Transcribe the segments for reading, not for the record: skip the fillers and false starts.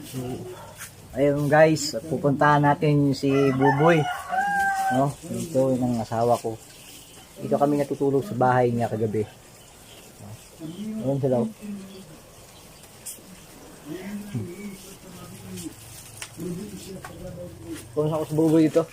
So, ayun guys, pupuntahan natin si Buboy. No? Dito yung ang asawa ko. Dito kami natutulog sa bahay niya kagabi. Ayun sila. Kung saan ko sa Buboy dito?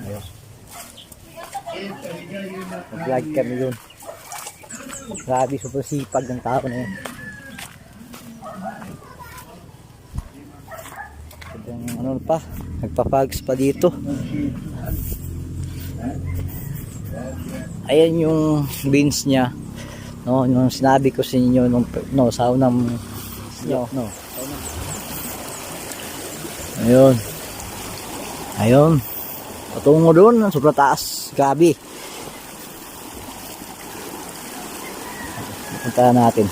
Ayun. Mag-vlog kami dun. Grabe, super sipag ng tao na yun. Ano pa, nagpapags pa dito. Ayan yung beans niya, no, yung sinabi ko sa inyo nung sa unang no. Ayun patungo doon, sobrang taas, grabe. Punta natin.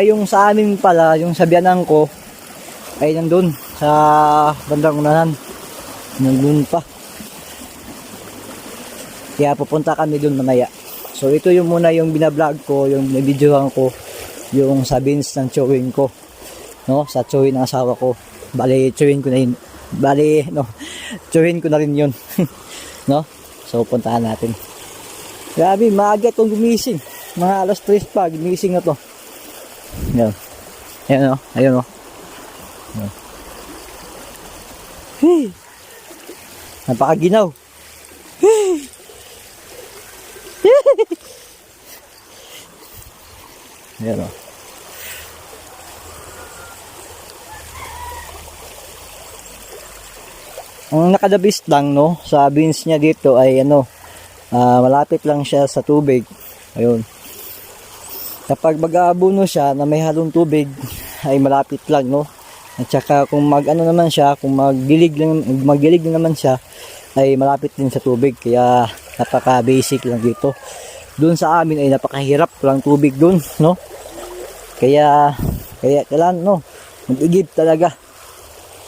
Yung sa amin pala, yung sa biyanan ko ay nandun sa bandang unahan. Nandun pa. Kaya pupunta kami dun mamaya. So ito yung muna yung binablog ko, yung binibidyohan ko, yung sa beans ng chewing ko. No, sa chewing ng asawa ko. Bali, chewing ko na yun. Chewing ko na rin yun. No? So puntahan natin. Grabe, maaga itong gumising. Mga alas 3 pa, gumising na to. Yan. Ayan o. Ayan o. Hey! Napakaginaw. Hey! Ayan o. Ang nakadabis lang, no, sa beans niya dito ay malapit lang siya sa tubig. Ayun. Kapag mag-aabono siya na may halong tubig ay malapit lang, no. At saka kung naman siya, kung magdilig naman siya ay malapit din sa tubig. Kaya napaka-basic lang dito. Doon sa amin ay napakahirap lang tubig doon, no. Kaya kailangan, no, mag-igib talaga.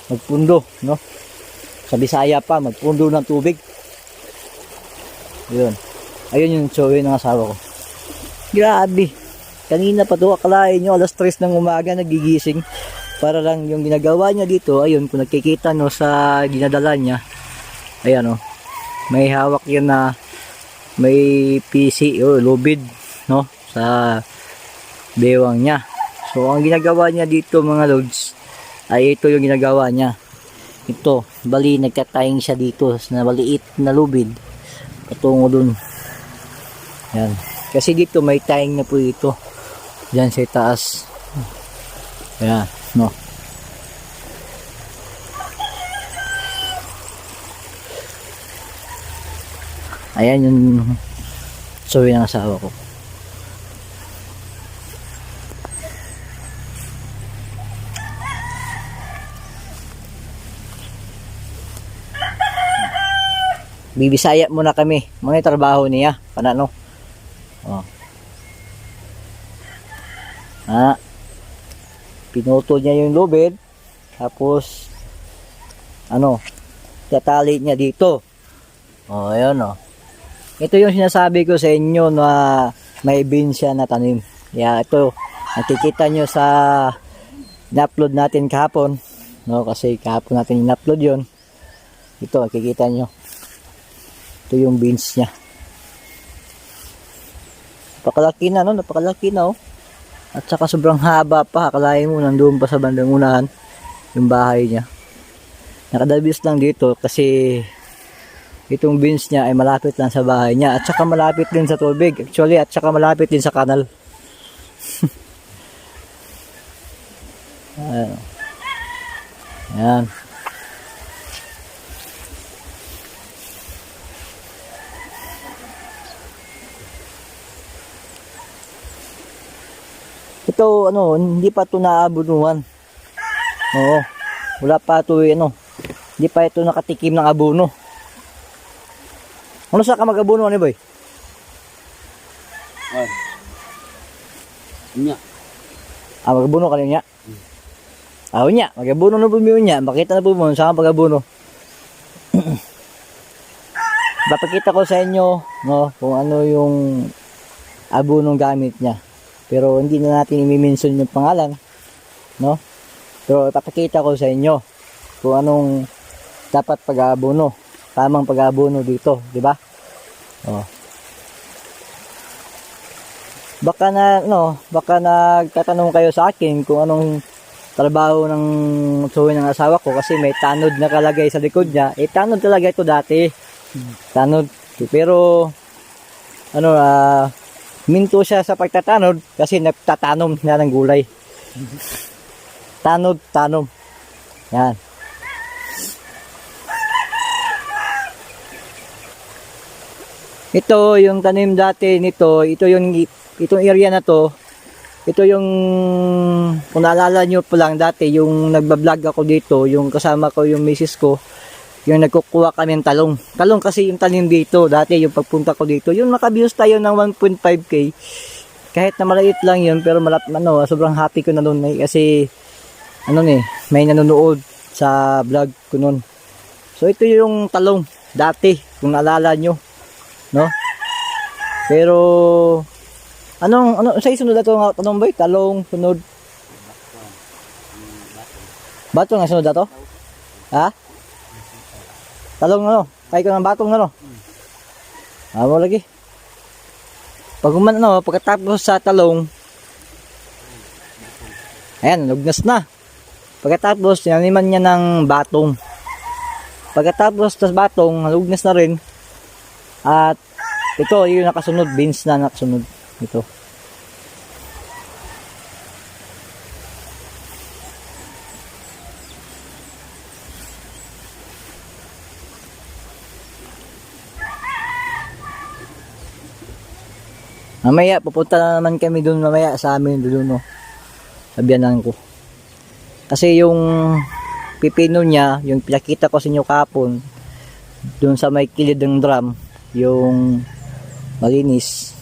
Magpundo, no. Sa Bisaya pa, magpundo ng tubig. Yun. Ayun yung chewing ng asawa ko. Grabe. Kanina pa to, akalain nyo, alas 3 ng umaga nagigising. Para lang yung ginagawa niya dito, ayun, kung nakikita no sa ginadala niya. Ayan o. May hawak yan na may PC o lubid, no, sa bewang niya. So ang ginagawa niya dito mga lods, ay ito yung ginagawa niya. Ito, bali nagkatayang siya dito na maliit na lubid patungo dun. Yan. Kasi dito may tayang na po ito. Diyan sa taas. Ayan, no. Ayan yung sawi ng asawa ko. Bibisaya muna kami. Mga trabaho niya. Panano? Oh. Pinuto niya yung lubid. Tapos, tatali niya dito. Oh, ayun oh. Ito yung sinasabi ko sa inyo na may beans siya na tanim. Kaya ito, nakikita nyo sa na-upload natin kahapon. No, kasi kahapon natin in-upload yun. Ito, nakikita nyo. Ito yung beans niya. Napakalaki na, no? Napakalaki na, oh. At saka sobrang haba pa. Akalain mo, nandoon pa sa bandang unahan yung bahay niya. Nakadabis lang dito kasi itong beans niya ay malapit lang sa bahay niya. At saka malapit din sa tubig. Actually, at saka malapit din sa kanal. Ayan. Ayan. Ito, hindi pa ito naabunuhan. Oo. Wala pa ito, hindi pa ito nakatikim ng abono. Ano sa ka mag-abono, boy? Ay. Nya. Mag-abono ka niya? Nya. Mag-abono na po mo niya. Makita na po mo sa pag-abono. Papakita ko sa inyo, no, kung ano yung abonong gamit niya. Pero hindi na natin i-mention yung pangalan, no? Pero ipapakita ko sa inyo kung anong dapat pag-aabono, tamang pag-aabono dito, di ba? Oh. Baka nagtatanong kayo sa akin kung anong trabaho ng suwi ng asawa ko kasi may tanod nakalagay sa likod niya. Tanod talaga ito dati. Tanod. Pero minto siya sa pagtatanod kasi nagtatanom na ng gulay. Tanom. Yan. Ito yung tanim dati nito, itong area na to, ito yung, kung naalala nyo pa lang dati, yung nagbablog ako dito, yung kasama ko, yung misis ko, yung nagkukuha kami ng talong. Talong kasi yung tanim dito, dati yung pagpunta ko dito, yung nakabiyos tayo ng 1.5k, kahit na maliit lang yun, pero sobrang happy ko na nun kasi, may nanonood sa vlog ko nun. So ito yung talong, dati, kung naalala nyo, no? Pero, sa isunod na ito, tanong ba? Talong, sunod. Batong nga sunod na to? Ha? Talong kaya ko ng batong mo lagi. Pagkatapos sa talong, ayan, lugnas na. Pagkatapos, tinaniman niya ng batong. Pagkatapos, tas batong, lugnas na rin. At, ito, yung nakasunod, beans na nakasunod. Ito. Mamaya, pupunta na naman kami doon mamaya sa amin doon, sa biyanan ko. Kasi yung pipino niya, yung pinakita ko sa inyo kapon, doon sa may kilid ng drum, yung malinis,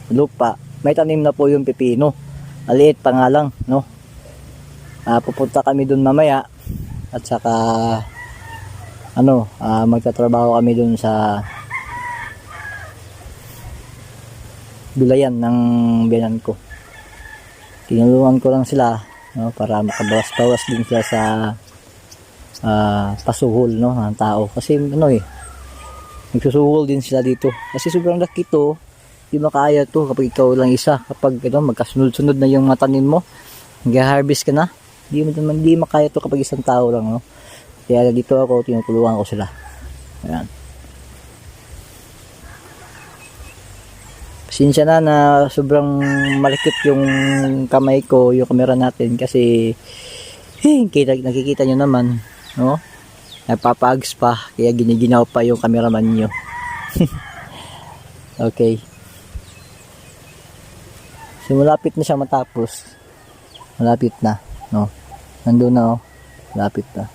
lupa, may tanim na po yung pipino. Maliit pa nga lang, no? Pupunta kami doon mamaya at saka magtatrabaho kami doon sa gulayan ng biyanan ko. Tinulungan ko lang sila, no, para makabawas-bawas din sila sa pasuhol, no, ng tao. Kasi nagsusuhol din sila dito. Kasi sobrang laki to, hindi makaya to kapag ikaw lang isa. Kapag magkasunod-sunod na yung matanim mo, nag-harvest ka na, hindi makaya to kapag isang tao lang, no. Kaya dito ako, tinutulungan ko sila. Ayan. Pasensya na sobrang malikot yung kamay ko, yung camera natin kasi nakikita nyo naman, no? Nagpapags pa, kaya giniginaw pa yung cameraman nyo. Okay. So malapit na siya matapos. Malapit na, no? Nandun na, malapit na.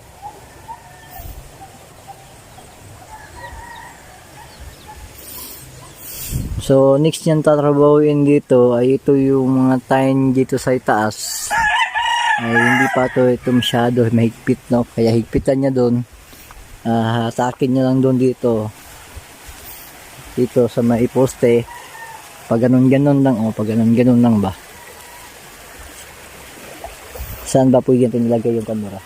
So next niyang tatrabahuin dito ay ito yung mga tine dito sa itaas. Ay hindi pa ito masyado mahigpit, no? Kaya higpitan niya doon. Hatakin niya lang doon dito sa may poste. Pag ganun lang, pag ganun lang ba? Saan ba po yan nilagay yung camera?